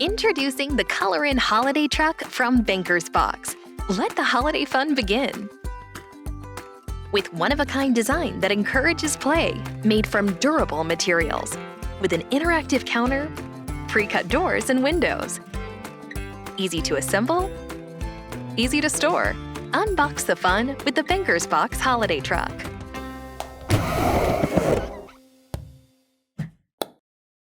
Introducing the Color-In Holiday Truck from Banker's Box. Let the holiday fun begin. With one-of-a-kind design that encourages play, made from durable materials, with an interactive counter, pre-cut doors and windows. Easy to assemble, easy to store. Unbox the fun with the Banker's Box Holiday Truck.